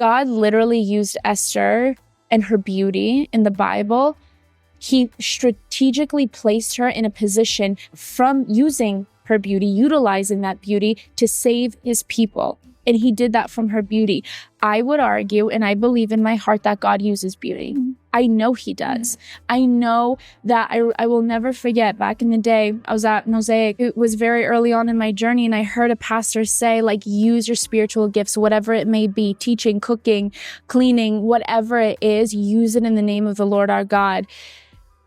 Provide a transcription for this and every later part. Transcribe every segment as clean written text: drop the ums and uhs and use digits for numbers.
God literally used Esther and her beauty in the Bible. He strategically placed her in a position from using her beauty, utilizing that beauty to save his people. And he did that from her beauty. I would argue, and I believe in my heart, that God uses beauty. I know he does. I know that I will never forget, back in the day, I was at Mosaic. It was very early on in my journey, and I heard a pastor say, like, use your spiritual gifts, whatever it may be, teaching, cooking, cleaning, whatever it is, use it in the name of the Lord our God.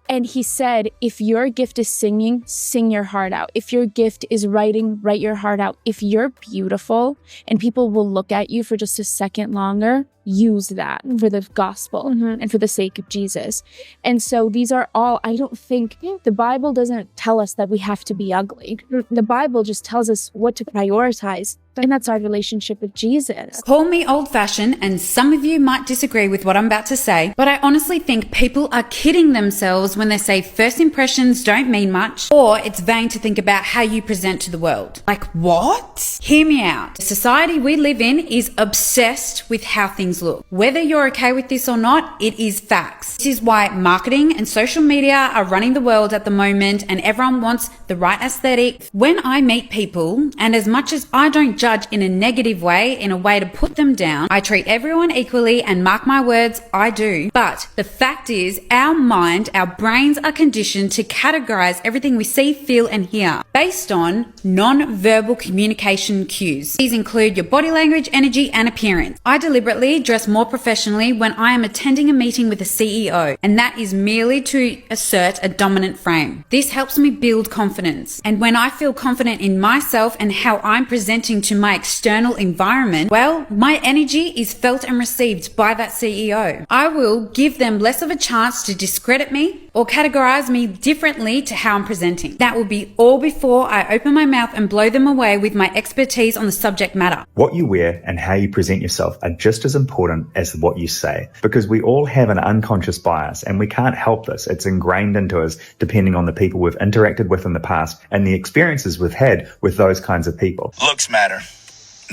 And he said, if your gift is singing, sing your heart out. If your gift is writing, write your heart out. If you're beautiful and people will look at you for just a second longer, use that for the gospel and for the sake of Jesus. And so these are all, I don't think, the Bible doesn't tell us that we have to be ugly. The Bible just tells us what to prioritize. And that's our relationship with Jesus. Call me old-fashioned, and some of you might disagree with what I'm about to say, but I honestly think people are kidding themselves when they say first impressions don't mean much, or it's vain to think about how you present to the world. Like, what? Hear me out. The society we live in is obsessed with how things look. Whether you're okay with this or not, it is facts. This is why marketing and social media are running the world at the moment, and everyone wants the right aesthetic. When I meet people, and as much as I don't judge in a negative way, in a way to put them down, I treat everyone equally, and mark my words, I do. But the fact is, our mind, our brains are conditioned to categorize everything we see, feel, and hear based on non-verbal communication cues. These include your body language, energy, and appearance. I deliberately dress more professionally when I am attending a meeting with a CEO, and that is merely to assert a dominant frame. This helps me build confidence. And when I feel confident in myself and how I'm presenting to my external environment, well, my energy is felt and received by that CEO. I will give them less of a chance to discredit me or categorize me differently to how I'm presenting. That will be all before I open my mouth and blow them away with my expertise on the subject matter. What you wear and how you present yourself are just as important as what you say, because we all have an unconscious bias and we can't help this. It's ingrained into us depending on the people we've interacted with in the past and the experiences we've had with those kinds of people. Looks matter.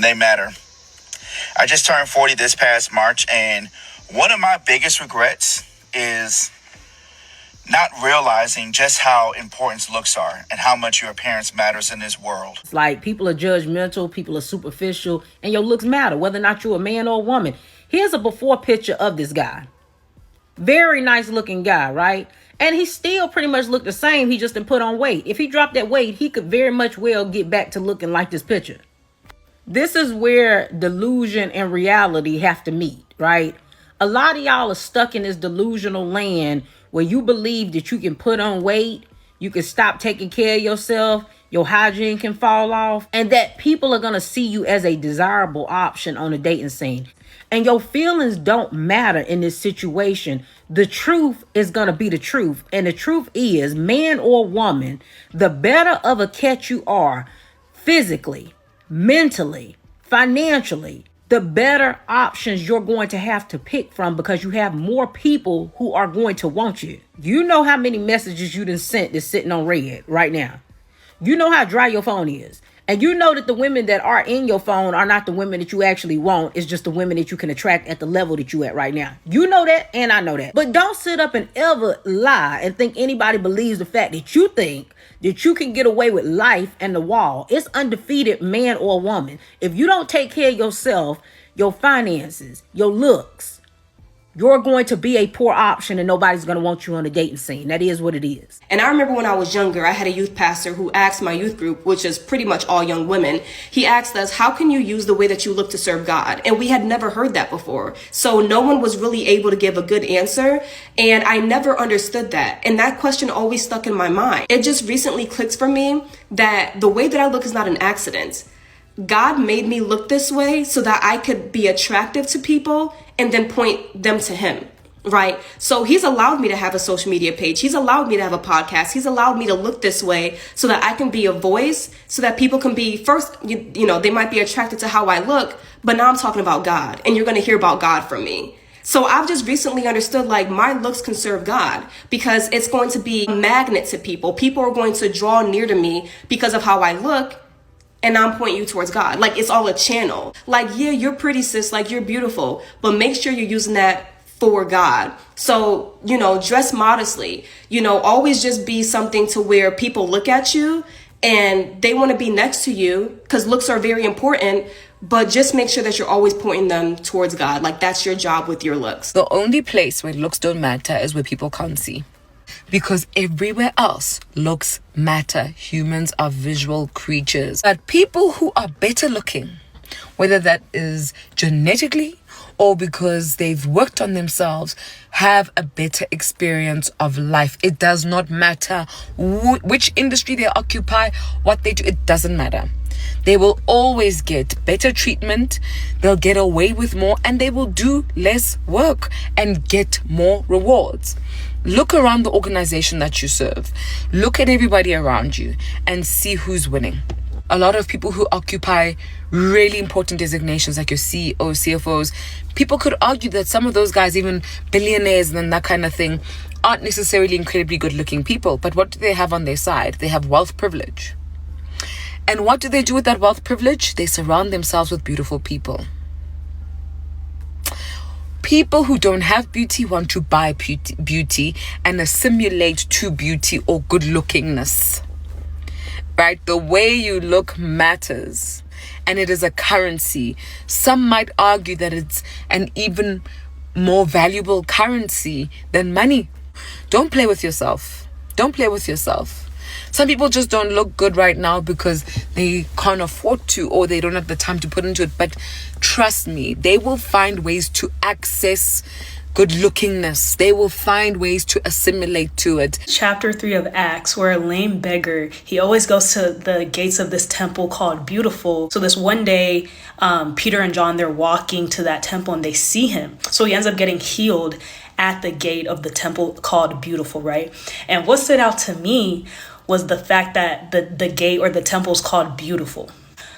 They matter. I just turned 40 this past March, and one of my biggest regrets is not realizing just how important looks are and how much your appearance matters in this world. It's like people are judgmental, people are superficial, and your looks matter, whether or not you're a man or a woman. Here's a before picture of this guy. Very nice looking guy, right? And he still pretty much looked the same. He just didn't put on weight. If he dropped that weight, he could very much well get back to looking like this picture. This is where delusion and reality have to meet, right? A lot of y'all are stuck in this delusional land where you believe that you can put on weight, you can stop taking care of yourself, your hygiene can fall off, and that people are going to see you as a desirable option on a dating scene. And your feelings don't matter in this situation. The truth is going to be the truth. And the truth is, man or woman, the better of a catch you are physically, mentally, financially, the better options you're going to have to pick from, because you have more people who are going to want you. You know how many messages you done sent that's sitting on red right now. You know how dry your phone is. And you know that the women that are in your phone are not the women that you actually want. It's just the women that you can attract at the level that you at right now. You know that, and I know that. But don't sit up and ever lie and think anybody believes the fact that you think that you can get away with life and the wall. It's undefeated, man or woman. If you don't take care of yourself, your finances, your looks, you're going to be a poor option and nobody's going to want you on the dating scene. That is what it is. And I remember when I was younger, I had a youth pastor who asked my youth group, which is pretty much all young women. He asked us, how can you use the way that you look to serve God? And we had never heard that before. So no one was really able to give a good answer. And I never understood that. And that question always stuck in my mind. It just recently clicked for me that the way that I look is not an accident. God made me look this way so that I could be attractive to people and then point them to him, right? So he's allowed me to have a social media page. He's allowed me to have a podcast. He's allowed me to look this way so that I can be a voice, so that people can be first, you know, they might be attracted to how I look, but now I'm talking about God, and you're going to hear about God from me. So I've just recently understood, like, my looks can serve God, because it's going to be a magnet to people. People are going to draw near to me because of how I look. and I'm pointing you towards God. Like, it's all a channel. Like, yeah, you're pretty, sis. Like, you're beautiful. But make sure you're using that for God. So, dress modestly. Always just be something to where people look at you and they want to be next to you, because looks are very important. But just make sure that you're always pointing them towards God. Like, that's your job with your looks. The only place where looks don't matter is where people can't see. Because everywhere else, looks matter. Humans are visual creatures. But people who are better looking, whether that is genetically or because they've worked on themselves, have a better experience of life. It does not matter which industry they occupy, what they do, it doesn't matter. They will always get better treatment, they'll get away with more, and they will do less work and get more rewards. Look around the organization that you serve. Look at everybody around you and see who's winning. A lot of people who occupy really important designations like your CEOs, CFOs, people could argue that some of those guys, even billionaires and that kind of thing, aren't necessarily incredibly good looking people. But what do they have on their side? They have wealth privilege. And what do they do with that wealth privilege? They surround themselves with beautiful people. People who don't have beauty want to buy beauty and assimilate to beauty or good lookingness. Right? The way you look matters, and it is a currency. Some might argue that it's an even more valuable currency than money. Don't play with yourself. Don't play with yourself. Some people just don't look good right now because they can't afford to, or they don't have the time to put into it. But trust me, they will find ways to access good lookingness. They will find ways to assimilate to it. Chapter 3 of Acts, where a lame beggar, he always goes to the gates of this temple called Beautiful. So this one day, Peter and John, they're walking to that temple and they see him. So he ends up getting healed at the gate of the temple called Beautiful, right? And what stood out to me was the fact that the gate or the temple is called Beautiful.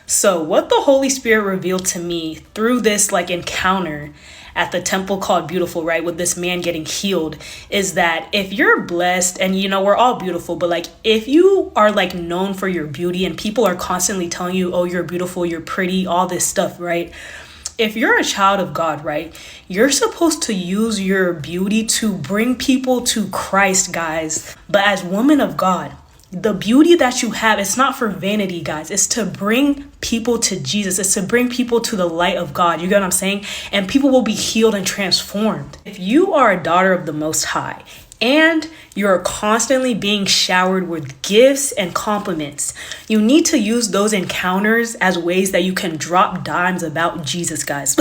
So what the Holy Spirit revealed to me through this encounter at the temple called Beautiful, right, with this man getting healed, is that if you're blessed, and we're all beautiful, but if you are known for your beauty and people are constantly telling you, oh, you're beautiful, you're pretty, all this stuff, right? If you're a child of God, right, you're supposed to use your beauty to bring people to Christ, guys. But as women of God, the beauty that you have, it's not for vanity, guys. It's to bring people to Jesus. It's to bring people to the light of God. You get what I'm saying? And people will be healed and transformed. If you are a daughter of the Most High and you're constantly being showered with gifts and compliments, you need to use those encounters as ways that you can drop dimes about Jesus, guys.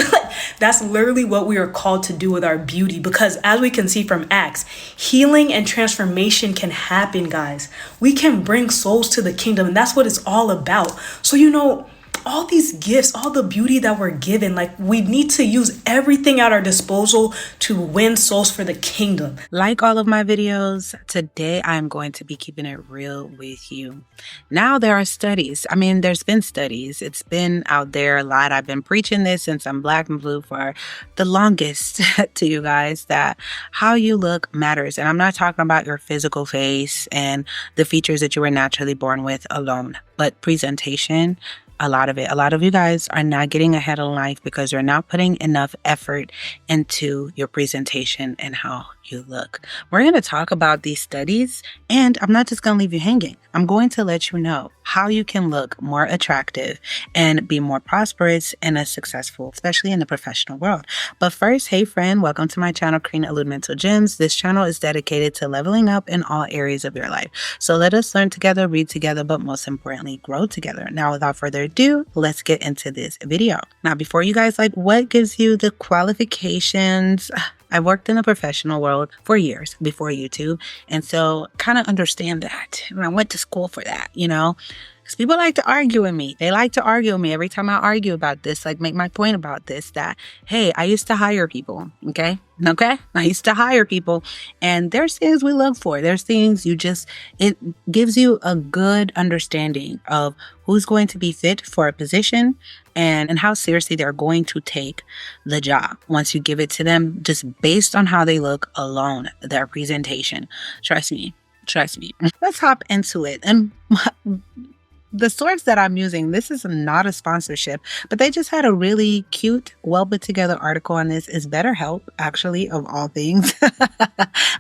That's literally what we are called to do with our beauty, because as we can see from Acts, healing and transformation can happen, guys. We can bring souls to the kingdom, and that's what it's all about. So, all these gifts, all the beauty that we're given, we need to use everything at our disposal to win souls for the kingdom. Like all of my videos, today I'm going to be keeping it real with you. Now there are studies. There's been studies. It's been out there a lot. I've been preaching this since I'm black and blue for the longest to you guys, that how you look matters. And I'm not talking about your physical face and the features that you were naturally born with alone, but presentation. A lot of you guys are not getting ahead of life because you're not putting enough effort into your presentation and how you look. We're going to talk about these studies, and I'm not just going to leave you hanging. I'm going to let you know how you can look more attractive and be more prosperous and successful, especially in the professional world. But first, hey friend, welcome to my channel, Karina Alud Mental Gems. This channel is dedicated to leveling up in all areas of your life. So let us learn together, read together, but most importantly, grow together. Now, without further ado, let's get into this video. Now, before you guys what gives you the qualifications? I worked in the professional world for years before YouTube, and so kind of understand that. And I went to school for that, because people like to argue with me. They like to argue with me every time I argue about this, make my point about this, that, hey, I used to hire people, okay? I used to hire people, and there's things we look for. There's things it gives you a good understanding of who's going to be fit for a position and how seriously they're going to take the job once you give it to them, just based on how they look alone, their presentation. Trust me. Let's hop into it. And The source that I'm using, this is not a sponsorship, but they just had a really cute, well put together article on this. Is BetterHelp, actually, of all things.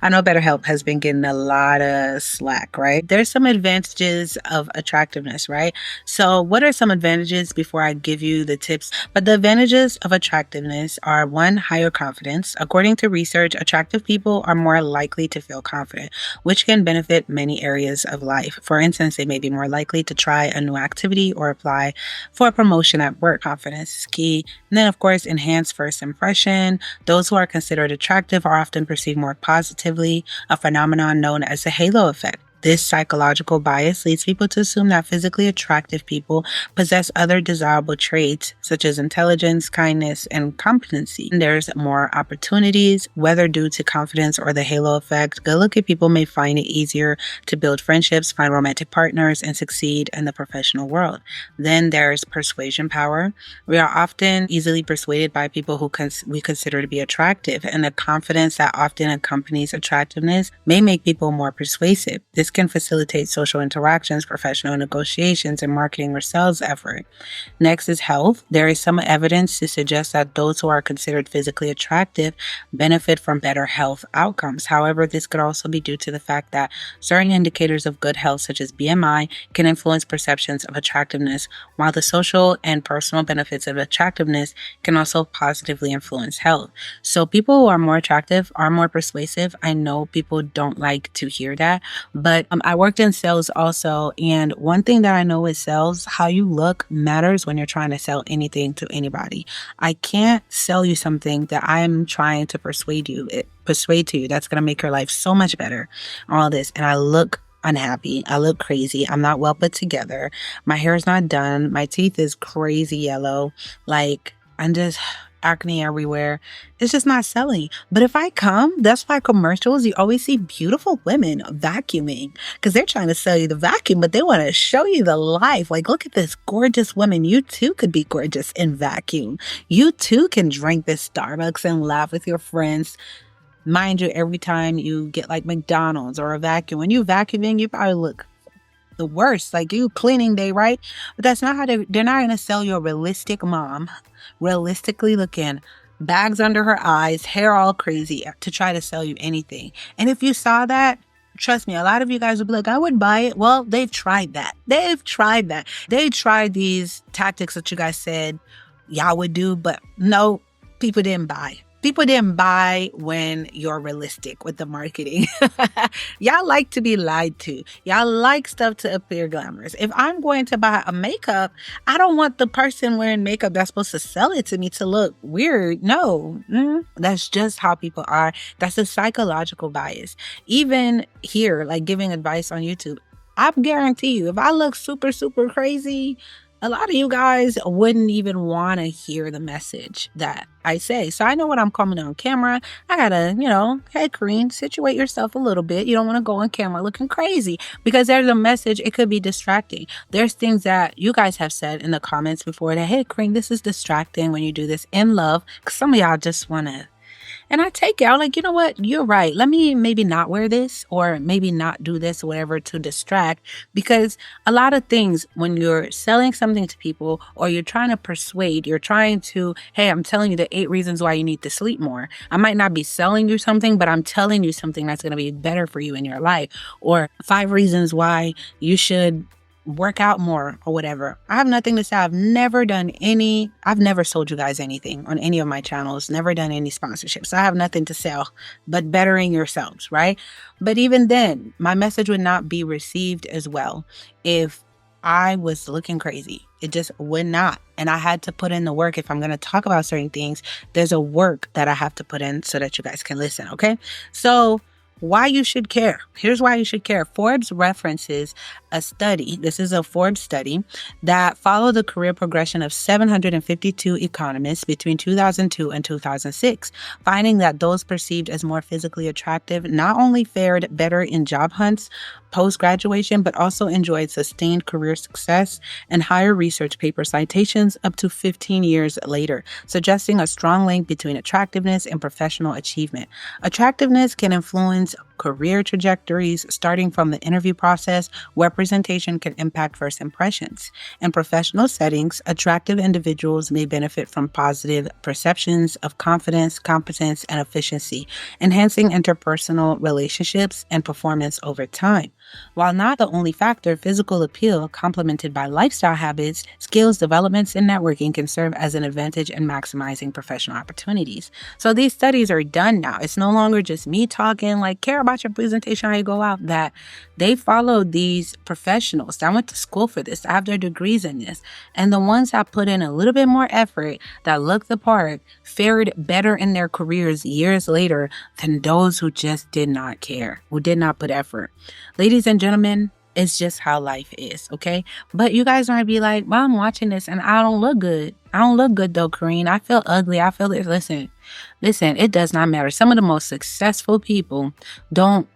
I know BetterHelp has been getting a lot of slack, right? There's some advantages of attractiveness, right? So what are some advantages before I give you the tips? But the advantages of attractiveness are: one, higher confidence. According to research, attractive people are more likely to feel confident, which can benefit many areas of life. For instance, they may be more likely to try a new activity or apply for a promotion at work. Confidence is key. And then, of course, enhanced first impression. Those who are considered attractive are often perceived more positively, a phenomenon known as the halo effect. This psychological bias leads people to assume that physically attractive people possess other desirable traits such as intelligence, kindness, and competency. There's more opportunities, whether due to confidence or the halo effect. Good-looking people may find it easier to build friendships, find romantic partners, and succeed in the professional world. Then there's persuasion power. We are often easily persuaded by people who we consider to be attractive, and the confidence that often accompanies attractiveness may make people more persuasive. This can facilitate social interactions, professional negotiations, and marketing or sales effort. Next is health. There is some evidence to suggest that those who are considered physically attractive benefit from better health outcomes. However, this could also be due to the fact that certain indicators of good health, such as BMI, can influence perceptions of attractiveness, while the social and personal benefits of attractiveness can also positively influence health. So people who are more attractive are more persuasive. I know people don't like to hear that, but I worked in sales also, and one thing that I know with sales, how you look matters when you're trying to sell anything to anybody. I can't sell you something that I'm trying to persuade to you that's going to make your life so much better, all this, and I look unhappy. I look crazy. I'm not well put together. My hair is not done. My teeth is crazy yellow. Like, I'm just acne everywhere. It's just not selling. But if I come, that's why commercials, you always see beautiful women vacuuming, because they're trying to sell you the vacuum, but they want to show you the life. Like, look at this gorgeous woman. You too could be gorgeous in vacuum. You too can drink this Starbucks and laugh with your friends. Mind you, every time you get like McDonald's or a vacuum, when you vacuuming, you probably look the worst. Like, you cleaning day, right? But that's not how they're not going to sell you a realistic mom, realistically looking, bags under her eyes, hair all crazy, to try to sell you anything. And if you saw that, trust me, a lot of you guys would be like, I would buy it. Well, they've tried that. They tried these tactics that you guys said y'all would do, but no, people didn't buy. People didn't buy when you're realistic with the marketing. Y'all like to be lied to. Y'all like stuff to appear glamorous. If I'm going to buy a makeup, I don't want the person wearing makeup that's supposed to sell it to me to look weird. No, that's just how people are. That's a psychological bias. Even here, like giving advice on YouTube, I guarantee you, if I look super, super crazy, a lot of you guys wouldn't even want to hear the message that I say. So I know when I'm coming on camera, I gotta, hey, Kareen, situate yourself a little bit. You don't want to go on camera looking crazy, because there's a message. It could be distracting. There's things that you guys have said in the comments before that, hey, Kareen, this is distracting when you do this in love. Because some of y'all just want to. And I take it. I'm like, you know what? You're right. Let me maybe not wear this, or maybe not do this or whatever to distract. Because a lot of things, when you're selling something to people, or you're trying to persuade, you're trying to, hey, I'm telling you the 8 reasons why you need to sleep more. I might not be selling you something, but I'm telling you something that's going to be better for you in your life. Or 5 reasons why you should work out more, or whatever. I have nothing to say. I've never sold you guys anything on any of my channels, never done any sponsorships. So I have nothing to sell but bettering yourselves, right? But even then, my message would not be received as well if I was looking crazy. It just would not. And I had to put in the work. If I'm going to talk about certain things, there's a work that I have to put in so that you guys can listen, okay? So why you should care. Here's why you should care. Forbes references a study. This is a Forbes study that followed the career progression of 752 economists between 2002 and 2006, finding that those perceived as more physically attractive not only fared better in job hunts post-graduation, but also enjoyed sustained career success and higher research paper citations up to 15 years later, suggesting a strong link between attractiveness and professional achievement. Attractiveness can influence career trajectories, starting from the interview process, representation can impact first impressions. In professional settings, attractive individuals may benefit from positive perceptions of confidence, competence, and efficiency, enhancing interpersonal relationships and performance over time. While not the only factor, physical appeal, complemented by lifestyle habits, skills developments, and networking can serve as an advantage in maximizing professional opportunities. So these studies are done now. It's no longer just me talking, like, care about your presentation, how you go out, that they followed these professionals that went to school for this, that have their degrees in this. And the ones that put in a little bit more effort, that looked the part, fared better in their careers years later than those who just did not care, who did not put effort. Ladies and gentlemen, it's just how life is, okay? But you guys might be like, well, I'm watching this and I don't look good. I don't look good though, Kareen. I feel ugly. I feel this. Listen, it does not matter. Some of the most successful people don't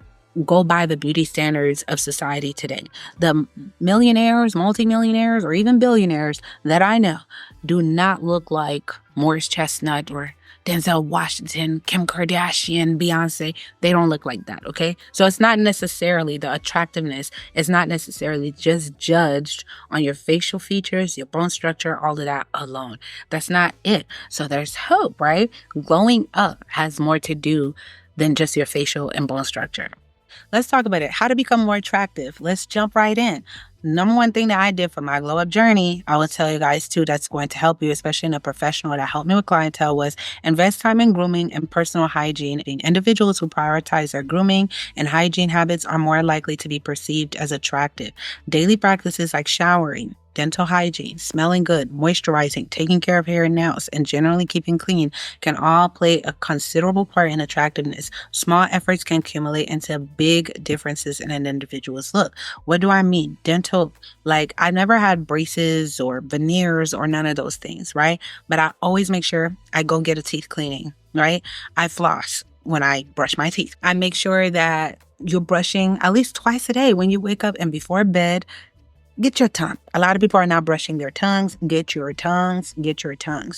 go by the beauty standards of society today. The millionaires, multimillionaires, or even billionaires that I know do not look like Morris Chestnut or Denzel Washington, Kim Kardashian, Beyonce. They don't look like that, okay? So it's not necessarily the attractiveness. It's not necessarily just judged on your facial features, your bone structure, all of that alone. That's not it. So there's hope, right? Glowing up has more to do than just your facial and bone structure. Let's talk about it. How to become more attractive. Let's jump right in. Number one thing that I did for my glow up journey, I will tell you guys too, that's going to help you, especially in a professional that helped me with clientele, was invest time in grooming and personal hygiene. Individuals who prioritize their grooming and hygiene habits are more likely to be perceived as attractive. Daily practices like showering, dental hygiene, smelling good, moisturizing, taking care of hair and nails, and generally keeping clean can all play a considerable part in attractiveness. Small efforts can accumulate into big differences in an individual's look. What do I mean? Dental, like I never had braces or veneers or none of those things, right? But I always make sure I go get a teeth cleaning, right? I floss when I brush my teeth. I make sure that you're brushing at least twice a day when you wake up and before bed. Get your tongue. A lot of people are now brushing their tongues. Get your tongues,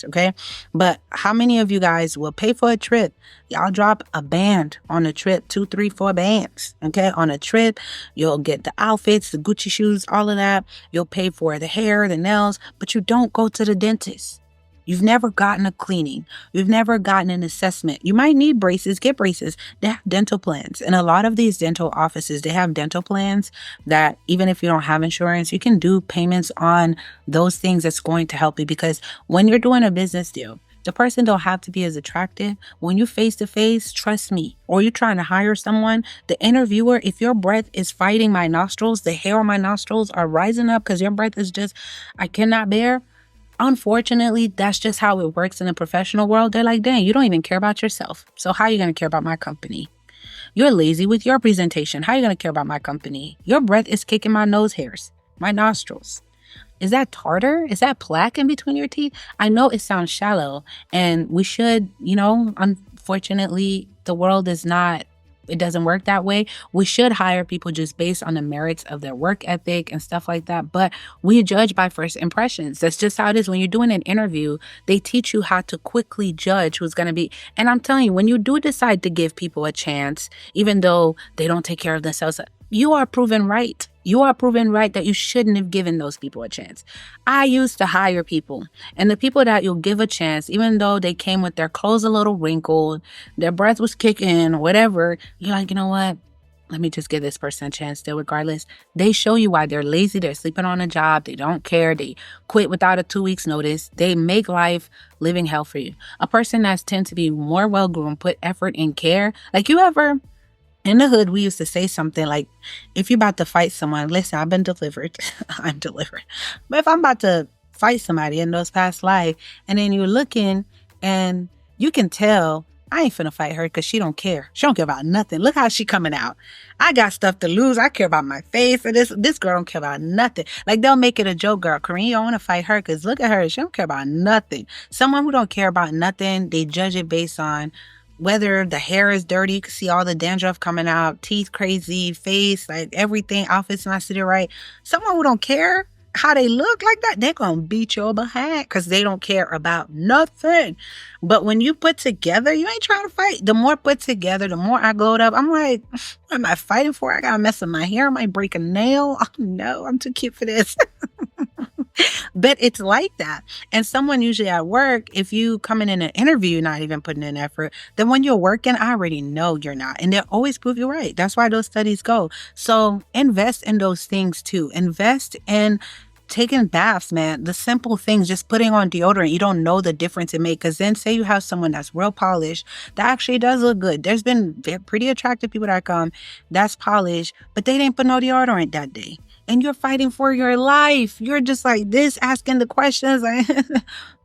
okay? But how many of you guys will pay for a trip? Y'all drop a band on a trip, 2, 3, 4 bands, okay? On a trip, you'll get the outfits, the Gucci shoes, all of that. You'll pay for the hair, the nails, but you don't go to the dentist. You've never gotten a cleaning. You've never gotten an assessment. You might need braces. Get braces. They have dental plans. And a lot of these dental offices, they have dental plans that even if you don't have insurance, you can do payments on those things that's going to help you. Because when you're doing a business deal, the person don't have to be as attractive. When you face to face, trust me, or you're trying to hire someone, the interviewer, if your breath is fighting my nostrils, the hair on my nostrils are rising up because your breath is just, I cannot bear. Unfortunately, that's just how it works in the professional world. They're like, dang, you don't even care about yourself. So how are you going to care about my company? You're lazy with your presentation. How are you going to care about my company? Your breath is kicking my nose hairs, my nostrils. Is that tartar? Is that plaque in between your teeth? I know it sounds shallow and we should, unfortunately, the world is not, it doesn't work that way. We should hire people just based on the merits of their work ethic and stuff like that. But we judge by first impressions. That's just how it is. When you're doing an interview, they teach you how to quickly judge who's going to be. And I'm telling you, when you do decide to give people a chance, even though they don't take care of themselves, you are proven right. You are proven right that you shouldn't have given those people a chance. I used to hire people, and the people that you'll give a chance, even though they came with their clothes a little wrinkled, their breath was kicking, whatever, you're like, you know what? Let me just give this person a chance still, regardless. They show you why they're lazy. They're sleeping on a job. They don't care. They quit without a 2 weeks notice. They make life living hell for you. A person that tends to be more well-groomed, put effort and care. Like you ever... In the hood, we used to say something like, if you're about to fight someone, listen, I've been delivered. I'm delivered. But if I'm about to fight somebody in those past life, and then you're looking and you can tell, I ain't finna fight her because she don't care. She don't care about nothing. Look how she coming out. I got stuff to lose. I care about my face. And this girl don't care about nothing. Like they'll make it a joke, girl. Kareem, you don't want to fight her because look at her. She don't care about nothing. Someone who don't care about nothing, they judge it based on whether the hair is dirty, you can see all the dandruff coming out, teeth crazy, face, like everything, outfits not sitting right. Someone who don't care, how they look like that, they're going to beat your behind because they don't care about nothing. But when you put together, you ain't trying to fight. The more put together, the more I glowed up. I'm like, what am I fighting for? I got to mess with my hair. I might break a nail. Oh, no, I'm too cute for this. But it's like that. And someone usually at work, if you come in an interview, not even putting in effort, then when you're working, I already know you're not. And they'll always prove you right. That's why those studies go. So invest in those things too. Invest in taking baths, man. The simple things, just putting on deodorant, you don't know the difference it makes. Because then say you have someone that's real polished, that actually does look good. There's been pretty attractive people that come, that's polished, but they didn't put no deodorant that day. And you're fighting for your life. You're just like this, asking the questions.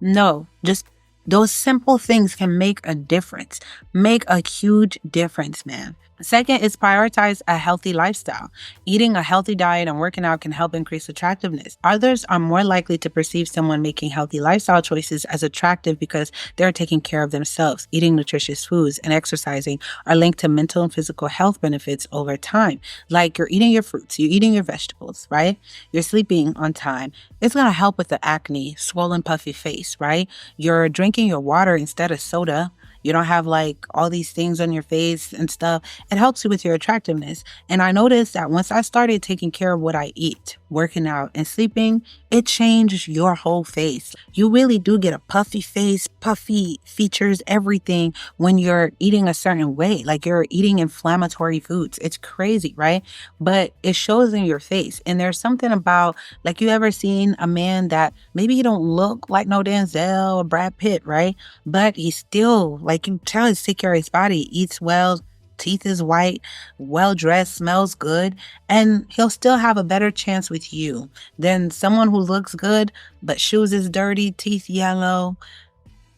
No, just those simple things can make a difference. Make a huge difference, man. Second is prioritize a healthy lifestyle. Eating a healthy diet and working out can help increase attractiveness. Others are more likely to perceive someone making healthy lifestyle choices as attractive because they're taking care of themselves. Eating nutritious foods and exercising are linked to mental and physical health benefits over time. Like you're eating your fruits, you're eating your vegetables, right? You're sleeping on time. It's going to help with the acne, swollen, puffy face, right? You're drinking your water instead of soda. You don't have like all these things on your face and stuff. It helps you with your attractiveness. And I noticed that once I started taking care of what I eat, working out and sleeping, it changed your whole face. You really do get a puffy face, puffy features, everything when you're eating a certain way. Like you're eating inflammatory foods. It's crazy, right? But it shows in your face. And there's something about, like, you ever seen a man that maybe he don't look like no Denzel or Brad Pitt, right? But he's still, like, you tell he's take care of his body, eats well, teeth is white, well-dressed, smells good, and he'll still have a better chance with you than someone who looks good, but shoes is dirty, teeth yellow,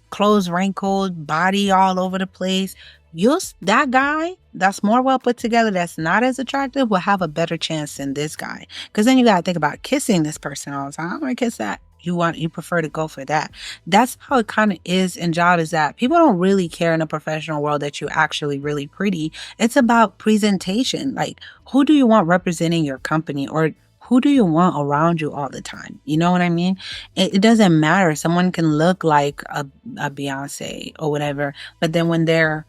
clothes wrinkled, body all over the place. That guy that's more well put together, that's not as attractive, will have a better chance than this guy. Because then you got to think about kissing this person all the time. I want to kiss that. You prefer to go for that. That's how it kind of is in job, is that people don't really care in the professional world that you're actually really pretty. It's about presentation. Like, who do you want representing your company, or who do you want around you all the time? You know what I mean? It doesn't matter. Someone can look like a Beyonce or whatever, but then when their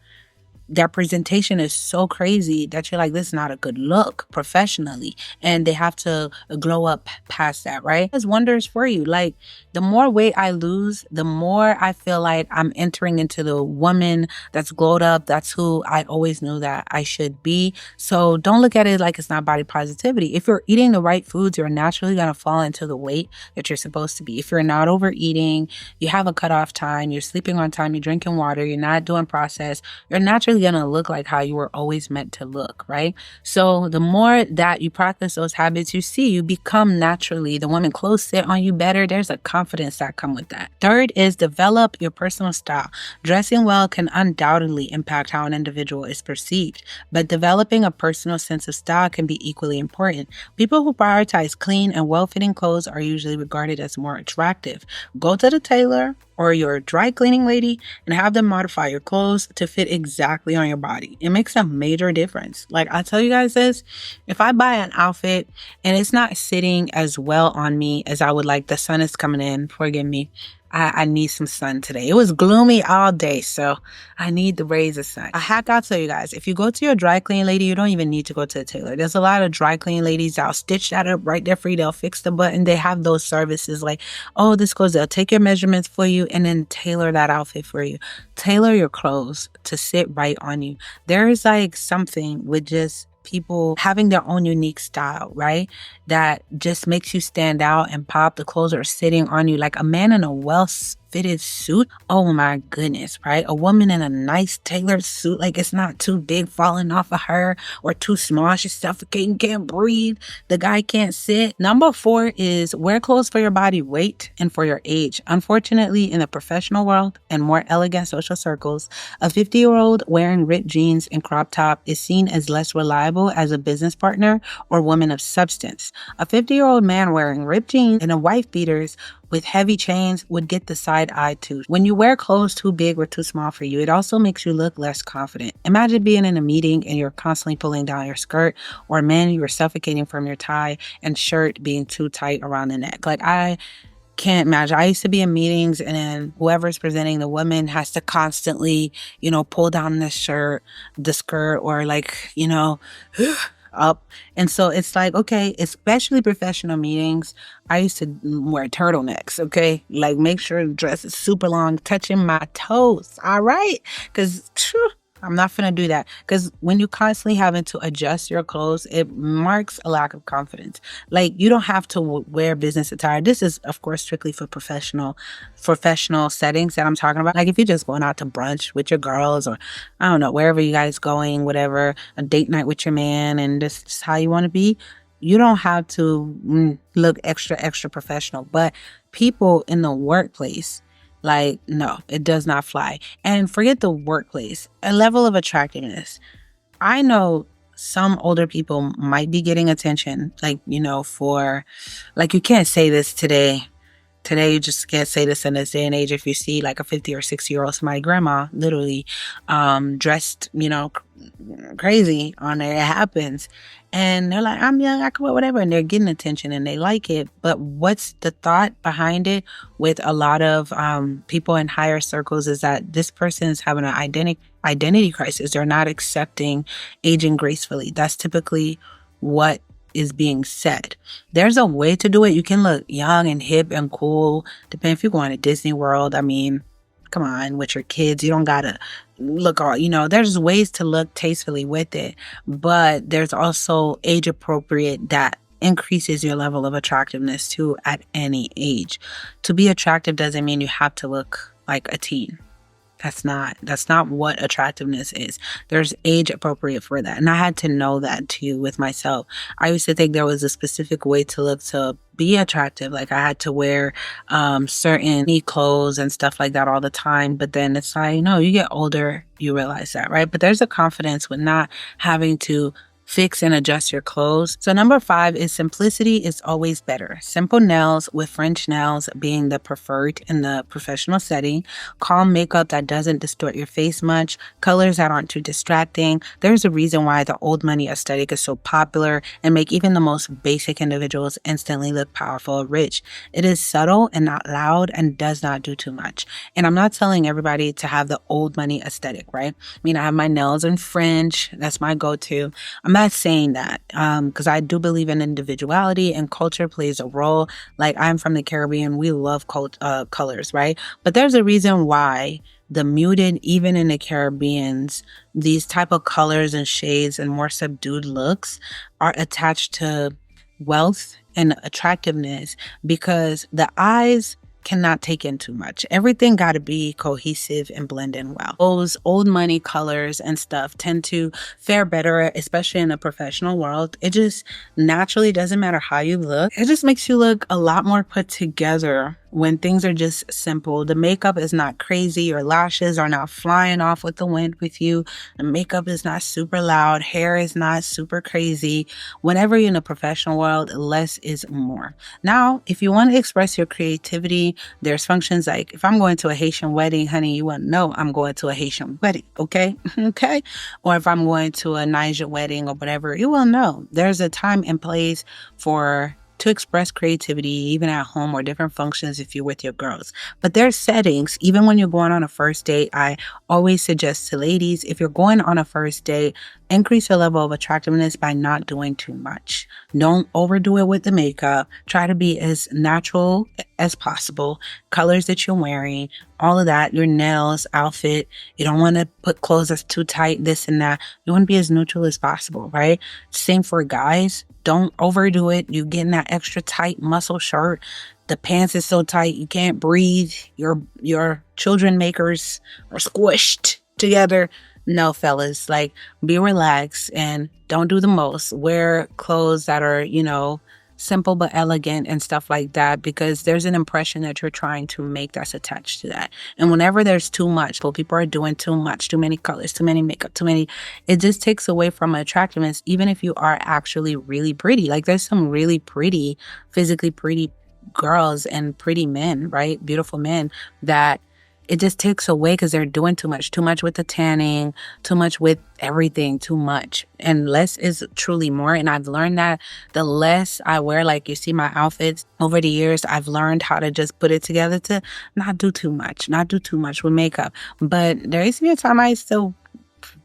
presentation is so crazy that you're like, this is not a good look professionally, and they have to glow up past that, right? It does wonders for you. Like, the more weight I lose, the more I feel like I'm entering into the woman that's glowed up. That's who I always knew that I should be. So don't look at it like it's not body positivity. If you're eating the right foods, you're naturally going to fall into the weight that you're supposed to be. If you're not overeating, you have a cutoff time, you're sleeping on time, you're drinking water, you're not doing processed, you're naturally going to look like how you were always meant to look, right? So the more that you practice those habits, you become naturally, the women clothes sit on you better. There's a confidence that come with that. Third is develop your personal style. Dressing well can undoubtedly impact how an individual is perceived, but developing a personal sense of style can be equally important. People who prioritize clean and well-fitting clothes are usually regarded as more attractive. Go to the tailor or your dry cleaning lady and have them modify your clothes to fit exactly on your body. It makes a major difference. Like, I tell you guys this, if I buy an outfit and it's not sitting as well on me as I would like, the sun is coming in, forgive me, I need some sun today. It was gloomy all day, so I need the rays of sun. A hack I'll tell you guys, if you go to your dry clean lady, you don't even need to go to the tailor. There's a lot of dry clean ladies that'll stitch that up right there for you. They'll fix the button. They have those services like, oh, they'll take your measurements for you and then tailor that outfit for you. Tailor your clothes to sit right on you. There is like something with just people having their own unique style, right? That just makes you stand out and pop. The clothes are sitting on you like a man in a well-fitted suit. Oh my goodness, right? A woman in a nice tailored suit, like it's not too big falling off of her or too small, she's suffocating, can't breathe. The guy can't sit. Number 4 is wear clothes for your body weight and for your age. Unfortunately, in the professional world and more elegant social circles, a 50-year-old wearing ripped jeans and crop top is seen as less reliable as a business partner or woman of substance. A 50-year-old man wearing ripped jeans and a wife beaters with heavy chains would get the side eye too. When you wear clothes too big or too small for you, it also makes you look less confident. Imagine being in a meeting and you're constantly pulling down your skirt, or men, you were suffocating from your tie and shirt being too tight around the neck. Like, I can't imagine. I used to be in meetings and then whoever's presenting the woman has to constantly, pull down the skirt, or up. And so it's like, okay, especially professional meetings, I used to wear turtlenecks, okay? Like, make sure the dress is super long, touching my toes, all right? Because I'm not finna do that. Because when you constantly having to adjust your clothes, it marks a lack of confidence. Like, you don't have to wear business attire. This is, of course, strictly for professional settings that I'm talking about. Like, if you're just going out to brunch with your girls, or I don't know, wherever you guys going, whatever, a date night with your man, and this is how you want to be, you don't have to look extra professional. But people in the workplace, like, no, it does not fly. And forget the workplace, a level of attractiveness. I know some older people might be getting attention, like, for, like, you can't say this today. Today, you just can't say this in this day and age. If you see like a 50 or 60-year-old, somebody, grandma, literally dressed, crazy on there, it happens. And they're like, I'm young, I can wear whatever. And they're getting attention and they like it. But what's the thought behind it with a lot of people in higher circles is that this person is having an identity crisis. They're not accepting aging gracefully. That's typically what is being said. There's a way to do it. You can look young and hip and cool, depending if you're going to Disney World. I mean, come on, with your kids, you don't gotta look all, there's ways to look tastefully with it, but there's also age appropriate that increases your level of attractiveness too at any age. To be attractive doesn't mean you have to look like a teen. That's not what attractiveness is. There's age appropriate for that. And I had to know that too with myself. I used to think there was a specific way to look to be attractive. Like, I had to wear certain neat clothes and stuff like that all the time. But then it's like, no, you get older, you realize that, right? But there's a confidence with not having to fix and adjust your clothes. So number 5 is simplicity is always better. Simple nails with French nails being the preferred in the professional setting. Calm makeup that doesn't distort your face much. Colors that aren't too distracting. There's a reason why the old money aesthetic is so popular and make even the most basic individuals instantly look powerful or rich. It is subtle and not loud and does not do too much. And I'm not telling everybody to have the old money aesthetic, right? I mean, I have my nails in French. That's my go-to. I'm not saying that because I do believe in individuality and culture plays a role. Like, I'm from the Caribbean. We love colors, right? But there's a reason why the muted, even in the Caribbeans, these type of colors and shades and more subdued looks are attached to wealth and attractiveness because the eyes cannot take in too much. Everything got to be cohesive and blend in well. Those old money colors and stuff tend to fare better, especially in the professional world. It just naturally doesn't matter how you look. It just makes you look a lot more put together when things are just simple. The makeup is not crazy. Your lashes are not flying off with the wind with you. The makeup is not super loud. Hair is not super crazy. Whenever you're in the professional world, less is more. Now, if you want to express your creativity, there's functions like if I'm going to a Haitian wedding, honey, you wouldn't know I'm going to a Haitian wedding, okay? Okay? Or if I'm going to a Niger wedding or whatever, you will know. There's a time and place to express creativity, even at home or different functions if you're with your girls. But there's settings, even when you're going on a first date, I always suggest to ladies, if you're going on a first date, increase your level of attractiveness by not doing too much. Don't overdo it with the makeup. Try to be as natural as possible. Colors that you're wearing, all of that, your nails, outfit. You don't want to put clothes that's too tight, this and that. You want to be as neutral as possible, right? Same for guys. Don't overdo it. You getting that extra tight muscle shirt. The pants is so tight you can't breathe. Your children makers are squished together. No, fellas, like, be relaxed and don't do the most. Wear clothes that are, simple but elegant and stuff like that, because there's an impression that you're trying to make that's attached to that. And whenever there's too much, people are doing too much, too many colors, too many makeup, it just takes away from attractiveness, even if you are actually really pretty. Like, there's some really pretty, physically pretty girls and pretty men, right? Beautiful men that it just takes away because they're doing too much with the tanning, too much with everything, too much. And less is truly more. And I've learned that the less I wear, like you see my outfits over the years, I've learned how to just put it together to not do too much with makeup. But there used to be a time I still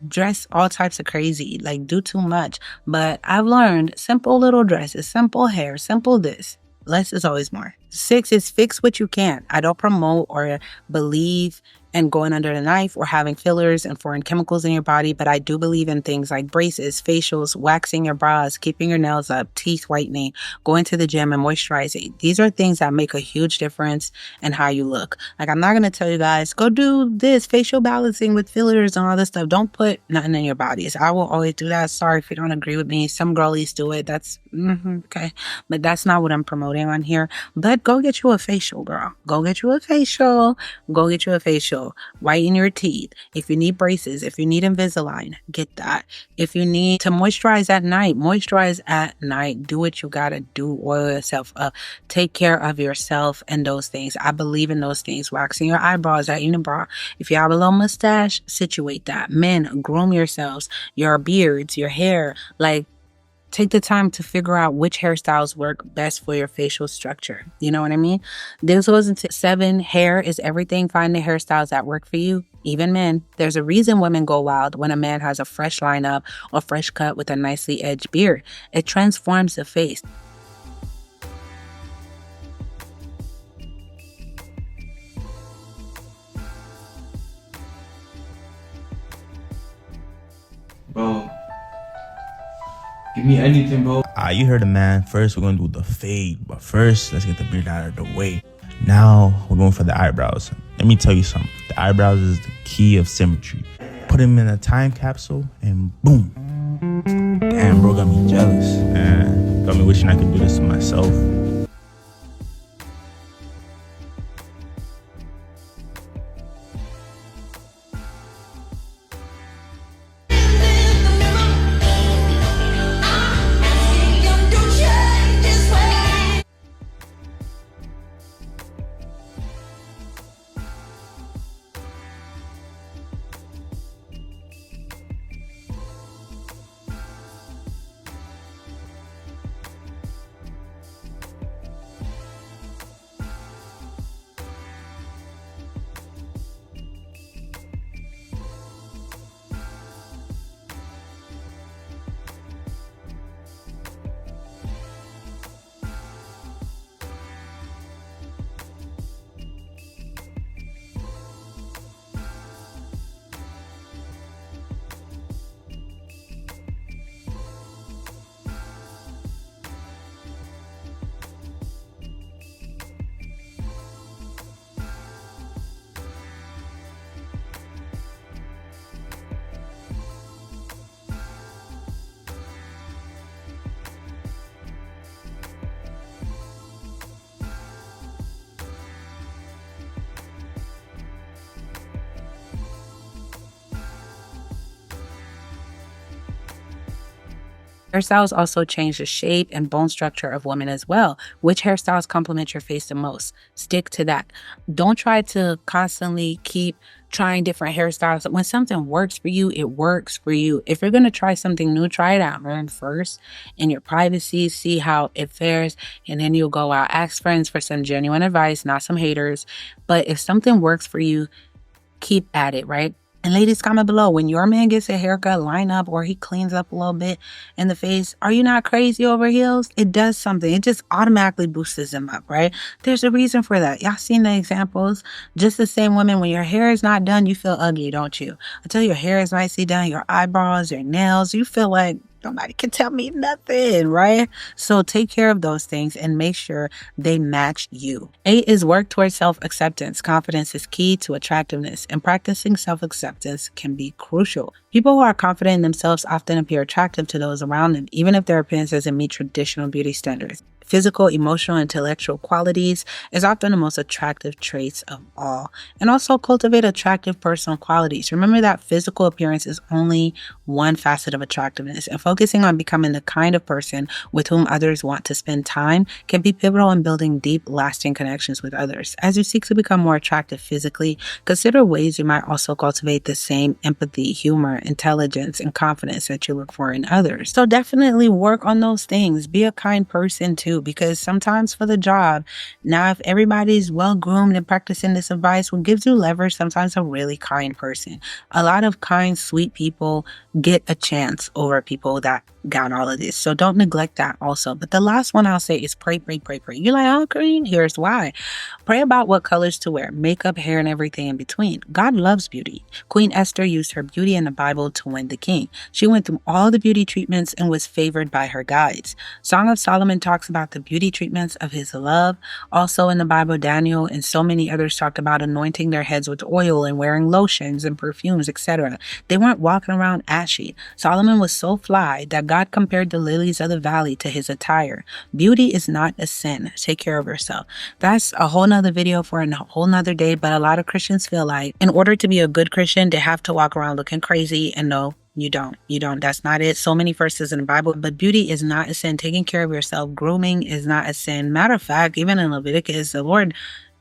dress all types of crazy, like do too much. But I've learned simple little dresses, simple hair, simple this. Less is always more. 6 is fix what you can. I don't promote or believe in going under the knife or having fillers and foreign chemicals in your body, but I do believe in things like braces, facials, waxing your brows, keeping your nails up, teeth whitening, going to the gym and moisturizing. These are things that make a huge difference in how you look. Like, I'm not going to tell you guys, go do this facial balancing with fillers and all this stuff. Don't put nothing in your bodies. I will always do that. Sorry if you don't agree with me. Some girlies do it. That's okay. But that's not what I'm promoting on here. But go get you a facial, girl. Go get you a facial. Go get you a facial. Whiten your teeth. If you need braces, if you need Invisalign, get that. If you need to moisturize at night, moisturize at night. Do what you gotta do. Oil yourself up. Take care of yourself and those things. I believe in those things. Waxing your eyebrows at unibrow. If you have a little mustache, situate that. Men, groom yourselves. Your beards, your hair. Like, take the time to figure out which hairstyles work best for your facial structure. You know what I mean? This goes into 7. Hair is everything. Find the hairstyles that work for you. Even men. There's a reason women go wild when a man has a fresh lineup or fresh cut with a nicely edged beard. It transforms the face. Bro, give me anything, bro. You heard the man. First, we're going to do the fade. But first, let's get the beard out of the way. Now, we're going for the eyebrows. Let me tell you something. The eyebrows is the key of symmetry. Put them in a time capsule and boom. Damn, bro, got me jealous. Man, got me wishing I could do this to myself. Hairstyles also change the shape and bone structure of women as well. Which hairstyles complement your face the most? Stick to that. Don't try to constantly keep trying different hairstyles. When something works for you, it works for you. If you're going to try something new, try it out. Learn first in your privacy, see how it fares, and then you'll go out. Ask friends for some genuine advice, not some haters. But if something works for you, keep at it, right? And ladies, comment below, when your man gets a haircut, line up, or he cleans up a little bit in the face, are you not crazy over heels? It does something. It just automatically boosts them up, right? There's a reason for that. Y'all seen the examples? Just the same women, when your hair is not done, you feel ugly, don't you? Until your hair is nicely done, your eyebrows, your nails, you feel like nobody can tell me nothing, right? So take care of those things and make sure they match you. 8 is work towards self-acceptance. Confidence is key to attractiveness, and practicing self-acceptance can be crucial. People who are confident in themselves often appear attractive to those around them, even if their appearance doesn't meet traditional beauty standards. physical, emotional, intellectual qualities is often the most attractive traits of all. And also cultivate attractive personal qualities. Remember that physical appearance is only one facet of attractiveness, and focusing on becoming the kind of person with whom others want to spend time can be pivotal in building deep, lasting connections with others. As you seek to become more attractive physically, consider ways you might also cultivate the same empathy, humor, intelligence, and confidence that you look for in others. So definitely work on those things. Be a kind person too, because sometimes for the job, now if everybody's well groomed and practicing this advice, what gives you leverage, sometimes a really kind person. A lot of kind, sweet people get a chance over people that got all of this. So don't neglect that also. But the last one I'll say is pray, pray, pray, pray. You're like, oh, Green, here's why. Pray about what colors to wear, makeup, hair, and everything in between. God loves beauty. Queen Esther used her beauty in the Bible to win the king. She went through all the beauty treatments and was favored by her guides. Song of Solomon talks about the beauty treatments of his love. Also in the Bible, Daniel and so many others talked about anointing their heads with oil and wearing lotions and perfumes, etc. They weren't walking around ashy. Solomon was so fly that God compared the lilies of the valley to his attire. Beauty is not a sin. Take care of yourself. That's a whole nother video for a whole nother day, but a lot of Christians feel like in order to be a good Christian, they have to walk around looking crazy, and no, you don't. That's not it. So many verses in the Bible, but beauty is not a sin. Taking care of yourself, grooming is not a sin. Matter of fact, even in Leviticus, the Lord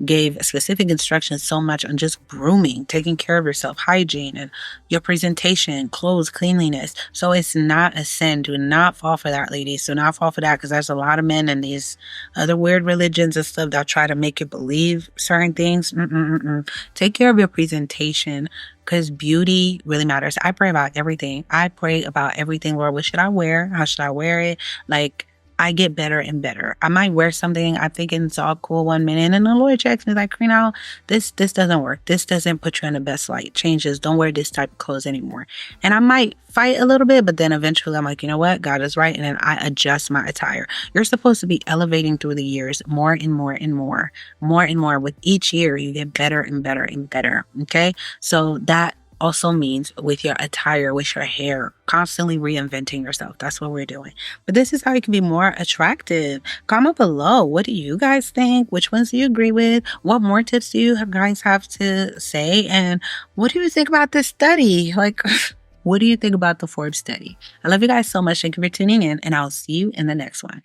gave specific instructions so much on just grooming, taking care of yourself, hygiene, and your presentation, clothes, cleanliness. So it's not a sin. Do not fall for that, ladies. Do not fall for that, because there's a lot of men in these other weird religions and stuff that try to make you believe certain things. Take care of your presentation, because beauty really matters. I pray about everything. Lord, what should I wear? How should I wear it? Like, I get better and better. I might wear something I'm thinking it's all cool one minute, and the Lord checks me like, Karina, this doesn't work. This doesn't put you in the best light. Change this. Don't wear this type of clothes anymore. And I might fight a little bit, but then eventually I'm like, you know what? God is right. And then I adjust my attire. You're supposed to be elevating through the years more and more and more. More and more. With each year, you get better and better and better. Okay? So that also means with your attire, with your hair, constantly reinventing yourself. That's what we're doing. But this is how you can be more attractive. Comment below. What do you guys think? Which ones do you agree with? What more tips do you guys have to say? And what do you think about this study? Like, what do you think about the Forbes study? I love you guys so much. Thank you for tuning in, and I'll see you in the next one.